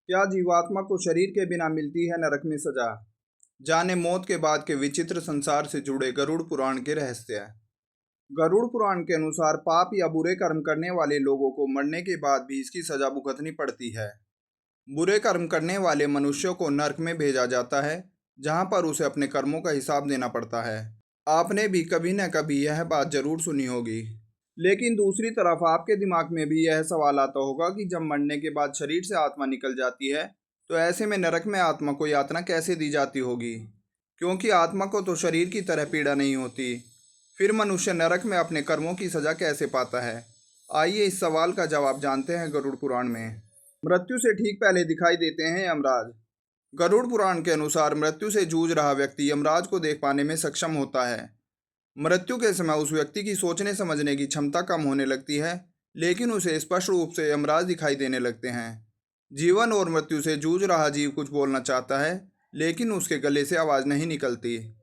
क्या जीवात्मा को शरीर के बिना मिलती है नरक में सजा? जाने मौत के बाद के विचित्र संसार से जुड़े गरुड़ पुराण के रहस्य। गरुड़ पुराण के अनुसार पाप या बुरे कर्म करने वाले लोगों को मरने के बाद भी इसकी सजा भुगतनी पड़ती है। बुरे कर्म करने वाले मनुष्यों को नरक में भेजा जाता है, जहां पर उसे अपने कर्मों का हिसाब देना पड़ता है। आपने भी कभी न कभी यह बात जरूर सुनी होगी। लेकिन दूसरी तरफ आपके दिमाग में भी यह सवाल आता होगा कि जब मरने के बाद शरीर से आत्मा निकल जाती है, तो ऐसे में नरक में आत्मा को यातना कैसे दी जाती होगी, क्योंकि आत्मा को तो शरीर की तरह पीड़ा नहीं होती। फिर मनुष्य नरक में अपने कर्मों की सजा कैसे पाता है? आइए इस सवाल का जवाब जानते हैं गरुड़ पुराण में। मृत्यु से ठीक पहले दिखाई देते हैं यमराज। गरुड़ पुराण के अनुसार मृत्यु से जूझ रहा व्यक्ति यमराज को देख पाने में सक्षम होता है। मृत्यु के समय उस व्यक्ति की सोचने समझने की क्षमता कम होने लगती है, लेकिन उसे स्पष्ट रूप से यमराज दिखाई देने लगते हैं। जीवन और मृत्यु से जूझ रहा जीव कुछ बोलना चाहता है, लेकिन उसके गले से आवाज नहीं निकलती।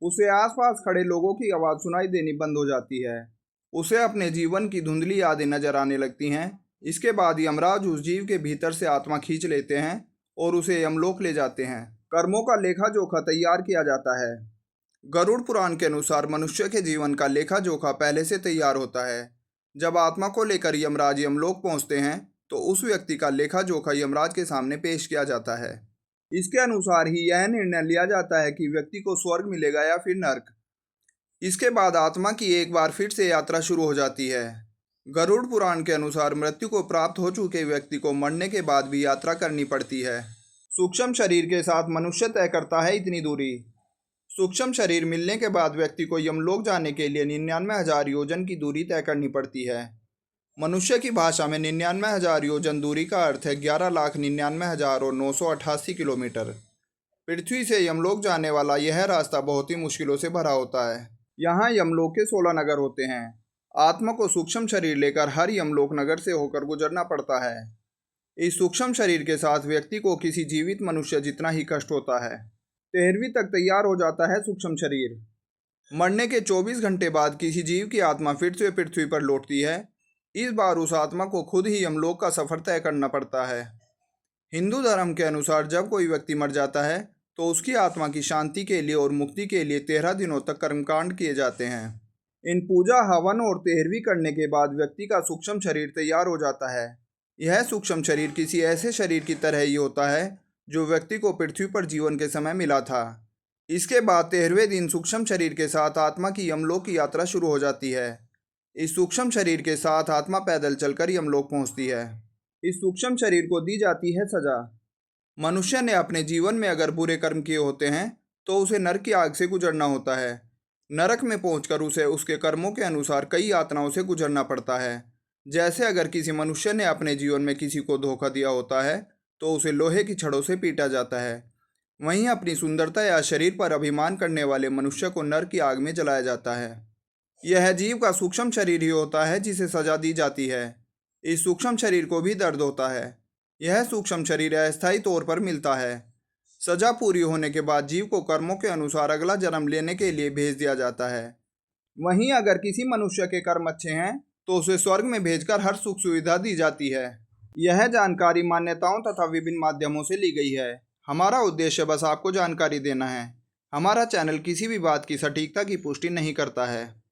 उसे आसपास खड़े लोगों की आवाज सुनाई देनी बंद हो जाती है। उसे अपने जीवन की धुंधली यादें नजर आने लगती हैं। इसके बाद यमराज उस जीव के भीतर से आत्मा खींच लेते हैं और उसे यमलोक ले जाते हैं। कर्मों का लेखा जोखा तैयार किया जाता है। गरुड़ पुराण के अनुसार मनुष्य के जीवन का लेखा जोखा पहले से तैयार होता है। जब आत्मा को लेकर यमराज यमलोक पहुंचते हैं, तो उस व्यक्ति का लेखा जोखा यमराज के सामने पेश किया जाता है। इसके अनुसार ही यह निर्णय लिया जाता है कि व्यक्ति को स्वर्ग मिलेगा या फिर नर्क। इसके बाद आत्मा की एक बार फिर से यात्रा शुरू हो जाती है। गरुड़ पुराण के अनुसार मृत्यु को प्राप्त हो चुके व्यक्ति को मरने के बाद भी यात्रा करनी पड़ती है। सूक्ष्म शरीर के साथ मनुष्य तय करता है इतनी दूरी। सूक्ष्म शरीर मिलने के बाद व्यक्ति को यमलोक जाने के लिए 99,000 योजन की दूरी तय करनी पड़ती है। मनुष्य की भाषा में 99,000 योजन दूरी का अर्थ है 11,99,988 किलोमीटर। पृथ्वी से यमलोक जाने वाला यह रास्ता बहुत ही मुश्किलों से भरा होता है। यहाँ यमलोक के 16 नगर होते हैं। आत्मा को सूक्ष्म शरीर लेकर हर यमलोक नगर से होकर गुजरना पड़ता है। इस सूक्ष्म शरीर के साथ व्यक्ति को किसी जीवित मनुष्य जितना ही कष्ट होता है। 13वीं तक तैयार हो जाता है सूक्ष्म शरीर। मरने के 24 घंटे बाद किसी जीव की आत्मा फिर से पृथ्वी पर लौटती है। इस बार उस आत्मा को खुद ही यमलोक का सफर तय करना पड़ता है। हिंदू धर्म के अनुसार जब कोई व्यक्ति मर जाता है, तो उसकी आत्मा की शांति के लिए और मुक्ति के लिए 13 दिनों तक कर्मकांड किए जाते हैं। इन पूजा हवन और 13वीं करने के बाद व्यक्ति का सूक्ष्म शरीर तैयार हो जाता है। यह सूक्ष्म शरीर किसी ऐसे शरीर की तरह ही होता है जो व्यक्ति को पृथ्वी पर जीवन के समय मिला था। इसके बाद 13वें दिन सूक्ष्म शरीर के साथ आत्मा की यमलोक की यात्रा शुरू हो जाती है। इस सूक्ष्म शरीर के साथ आत्मा पैदल चलकर यमलोक पहुंचती है। इस सूक्ष्म शरीर को दी जाती है सजा। मनुष्य ने अपने जीवन में अगर बुरे कर्म किए होते हैं, तो उसे नरक की आग से गुजरना होता है। नरक में पहुंचकर उसे उसके कर्मों के अनुसार कई यातनाओं से गुजरना पड़ता है। जैसे अगर किसी मनुष्य ने अपने जीवन में किसी को धोखा दिया होता है, तो उसे लोहे की छड़ों से पीटा जाता है। वहीं अपनी सुंदरता या शरीर पर अभिमान करने वाले मनुष्य को नरक की आग में जलाया जाता है। यह जीव का सूक्ष्म शरीर ही होता है जिसे सजा दी जाती है। इस सूक्ष्म शरीर को भी दर्द होता है। यह सूक्ष्म शरीर अस्थायी तौर पर मिलता है। सजा पूरी होने के बाद जीव को कर्मों के अनुसार अगला जन्म लेने के लिए भेज दिया जाता है। वहीं अगर किसी मनुष्य के कर्म अच्छे हैं, तो उसे स्वर्ग में भेजकर हर सुख सुविधा दी जाती है। यह जानकारी मान्यताओं तथा विभिन्न माध्यमों से ली गई है। हमारा उद्देश्य बस आपको जानकारी देना है। हमारा चैनल किसी भी बात की सटीकता की पुष्टि नहीं करता है।